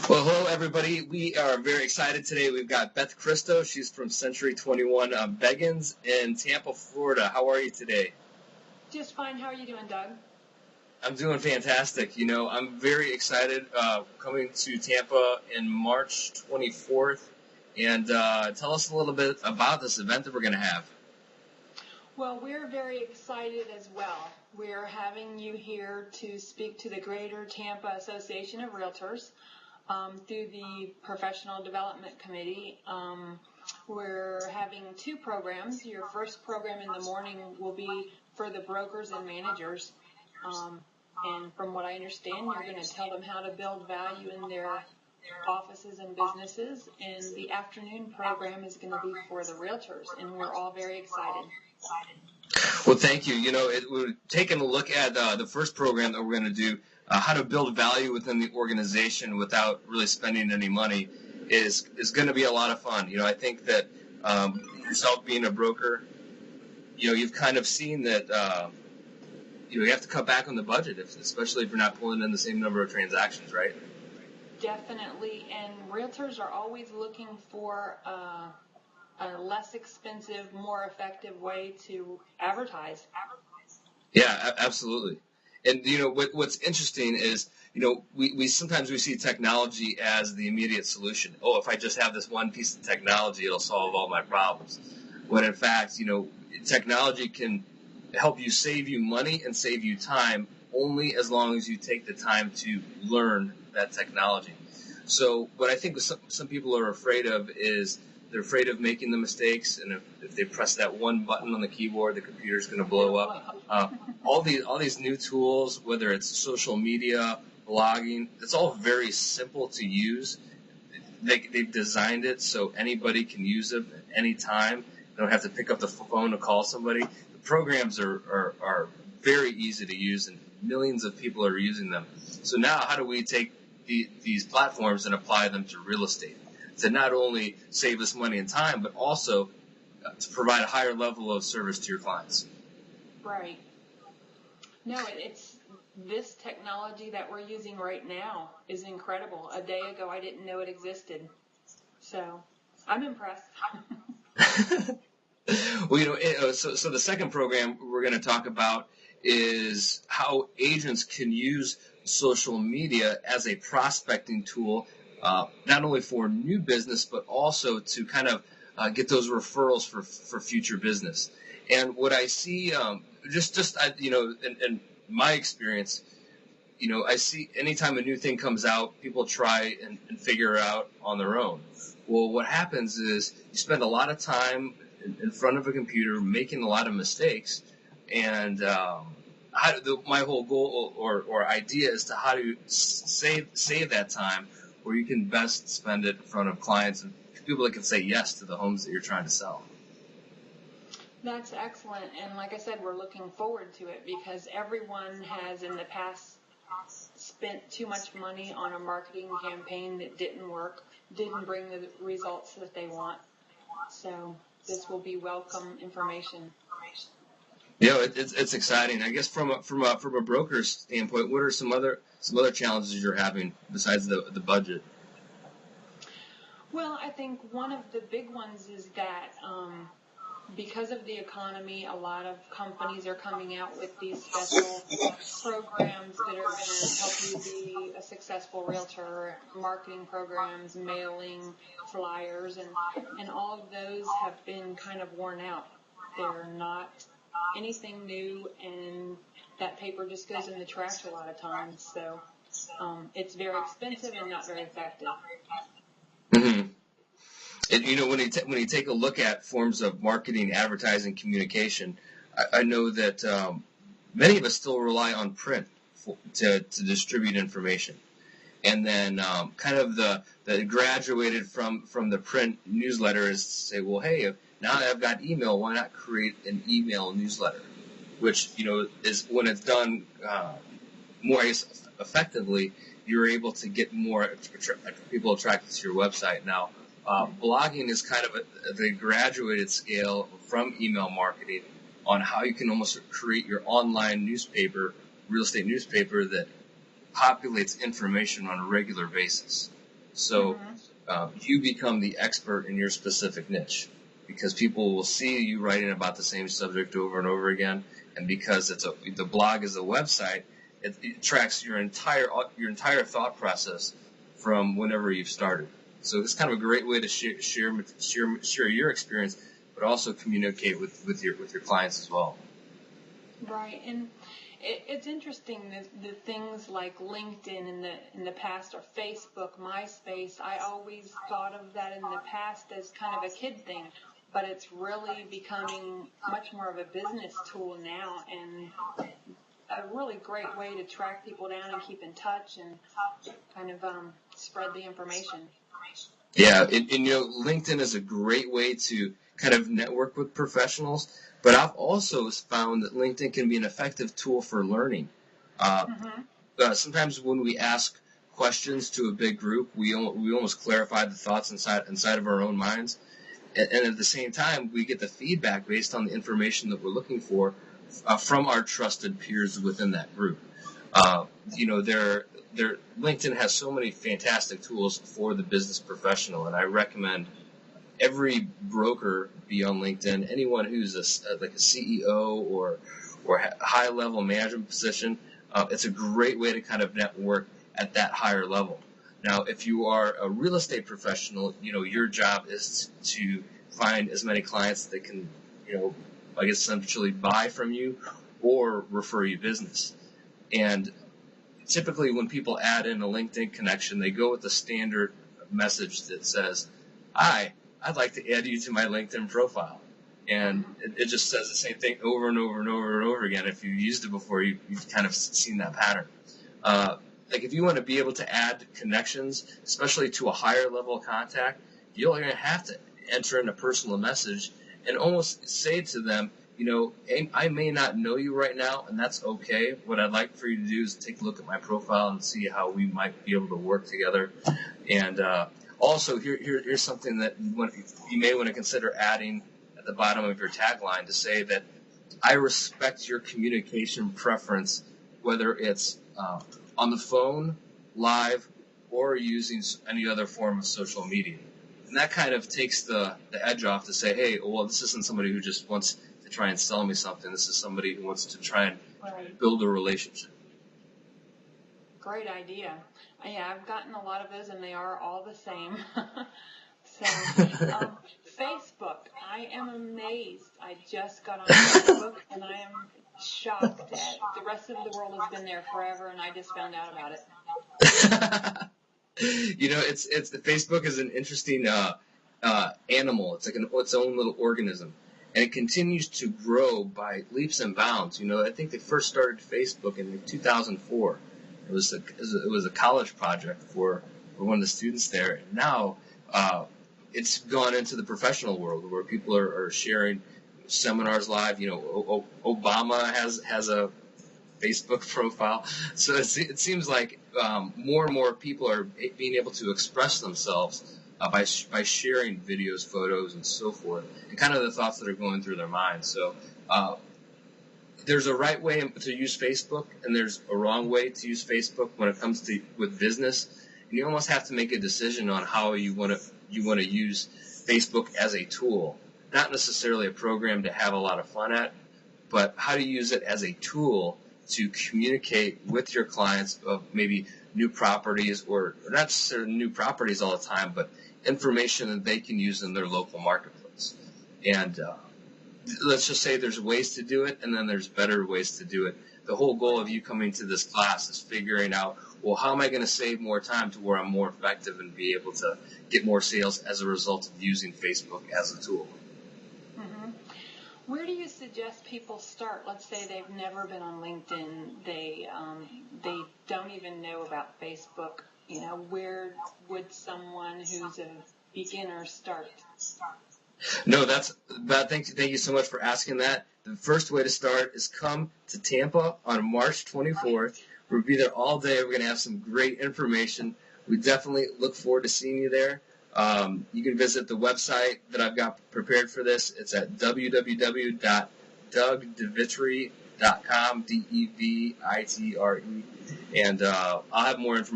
Well, hello, everybody. We are very excited today. We've got Beth Christo. She's from Century 21 Beggins in Tampa, Florida. How are you today? Just fine. How are you doing, Doug? I'm doing fantastic. You know, I'm very excited coming to Tampa in March 24th. And tell us a little bit about this event that we're going to have. Well, we're very excited as well. We're having you here to speak to the Greater Tampa Association of REALTORS through the Professional Development Committee. We're having two programs. Your first program in the morning will be for the brokers and managers. And from what I understand, you're going to tell them how to build value in their offices and businesses. And the afternoon program is going to be for the realtors, and we're all very excited. Well, thank you. You know, we're taking a look at the first program that we're going to do, how to build value within the organization without really spending any money, is going to be a lot of fun. You know, I think that yourself being a broker, you know, you've kind of seen that you have to cut back on the budget, especially if you're not pulling in the same number of transactions, right? Definitely, and realtors are always looking for a less expensive, more effective way to advertise. Yeah, absolutely. And, you know, what's interesting is, you know, we sometimes we see technology as the immediate solution. Oh, if I just have this one piece of technology, it'll solve all my problems. When, in fact, you know, technology can help you save you money and save you time only as long as you take the time to learn that technology. So what I think some people are afraid of is they're afraid of making the mistakes, and if they press that one button on the keyboard, the computer's going to blow up. All these new tools, whether it's social media, blogging, it's all very simple to use. They've designed it so anybody can use it at any time. They don't have to pick up the phone to call somebody. The programs are very easy to use, and millions of people are using them. So now how do we take these platforms and apply them to real estate to not only save us money and time, but also to provide a higher level of service to your clients? Right. No, it's this technology that we're using right now is incredible. A day ago, I didn't know it existed. So I'm impressed. Well, you know, so the second program we're going to talk about is how agents can use social media as a prospecting tool, not only for new business, but also to kind of get those referrals for future business. And what I see, you know, in my experience, you know, I see anytime a new thing comes out, people try and figure it out on their own. Well, what happens is you spend a lot of time in front of a computer making a lot of mistakes, and my whole goal or idea is to how to save that time where you can best spend it in front of clients and people that can say yes to the homes that you're trying to sell. That's excellent, and like I said, we're looking forward to it because everyone has in the past spent too much money on a marketing campaign that didn't work, didn't bring the results that they want. So this will be welcome information. You know, it's exciting. I guess from a broker's standpoint, what are some other challenges you're having besides the budget? Well, I think one of the big ones is that because of the economy, a lot of companies are coming out with these special programs that are going to help you be a successful realtor, marketing programs, mailing, flyers, and all of those have been kind of worn out. They're not anything new, and that paper just goes in the trash a lot of times. So it's very expensive and not very effective. Mm-hmm. And, you know, when you take a look at forms of marketing, advertising, communication, I know that many of us still rely on print to distribute information. And then kind of the graduated from the print newsletter is to say, well, hey, now that I've got email, why not create an email newsletter? Which, you know, is when it's done more effectively, you're able to get more people attracted to your website. Now, blogging is kind of the graduated scale from email marketing on how you can almost create your online newspaper, real estate newspaper that populates information on a regular basis. So you become the expert in your specific niche, because people will see you writing about the same subject over and over again, and because the blog is a website, it tracks your entire thought process from whenever you've started. So it's kind of a great way to share your experience, but also communicate with your clients as well. Right, and it's interesting the things like LinkedIn in the past, or Facebook, MySpace. I always thought of that in the past as kind of a kid thing, but it's really becoming much more of a business tool now, and a really great way to track people down and keep in touch and kind of spread the information. Yeah, and LinkedIn is a great way to kind of network with professionals, but I've also found that LinkedIn can be an effective tool for learning. Sometimes when we ask questions to a big group, we almost clarify the thoughts inside of our own minds, and at the same time, we get the feedback based on the information that we're looking for from our trusted peers within that group. LinkedIn has so many fantastic tools for the business professional, and I recommend every broker be on LinkedIn. Anyone who's like a CEO or high-level management position, it's a great way to kind of network at that higher level. Now, if you are a real estate professional, your job is to find as many clients that can, essentially buy from you or refer you business. And typically when people add in a LinkedIn connection, they go with the standard message that says, "Hi, I'd like to add you to my LinkedIn profile." And it just says the same thing over and over and over and over again. If you've used it before, you've kind of seen that pattern. Like if you want to be able to add connections, especially to a higher level contact, you're going to have to enter in a personal message and almost say to them, I may not know you right now, and that's okay. What I'd like for you to do is take a look at my profile and see how we might be able to work together. And also, here's something that you may want to consider adding at the bottom of your tagline, to say that I respect your communication preference, whether it's on the phone, live, or using any other form of social media. And that kind of takes the edge off to say, hey, well, this isn't somebody who just wants to try and sell me something. This is somebody who wants to try and build a relationship. Great idea. Yeah, I've gotten a lot of those, and they are all the same. So, Facebook, I am amazed. I just got on Facebook, and I am shocked that the rest of the world has been there forever, and I just found out about it. It's Facebook is an interesting animal. It's like its own little organism, and it continues to grow by leaps and bounds. I think they first started Facebook in 2004. It was a college project for one of the students there, and now it's gone into the professional world where people are sharing seminars live. Obama has a Facebook profile, so it seems like more and more people are being able to express themselves by sharing videos, photos, and so forth, and kind of the thoughts that are going through their minds. So there's a right way to use Facebook, and there's a wrong way to use Facebook when it comes to with business. And you almost have to make a decision on how you want to use Facebook as a tool, not necessarily a program to have a lot of fun at, but how to use it as a tool to communicate with your clients of maybe new properties, or not necessarily new properties all the time, but information that they can use in their local marketplace. And let's just say there's ways to do it, and then there's better ways to do it. The whole goal of you coming to this class is figuring out, well, how am I going to save more time to where I'm more effective and be able to get more sales as a result of using Facebook as a tool. Where do you suggest people start? Let's say they've never been on LinkedIn. They don't even know about Facebook. Where would someone who's a beginner start? No, thank you so much for asking that. The first way to start is come to Tampa on March 24th. We'll be there all day. We're going to have some great information. We definitely look forward to seeing you there. You can visit the website that I've got prepared for this. It's at www.dougdevitre.com. devitre.com, Devitre, and I'll have more information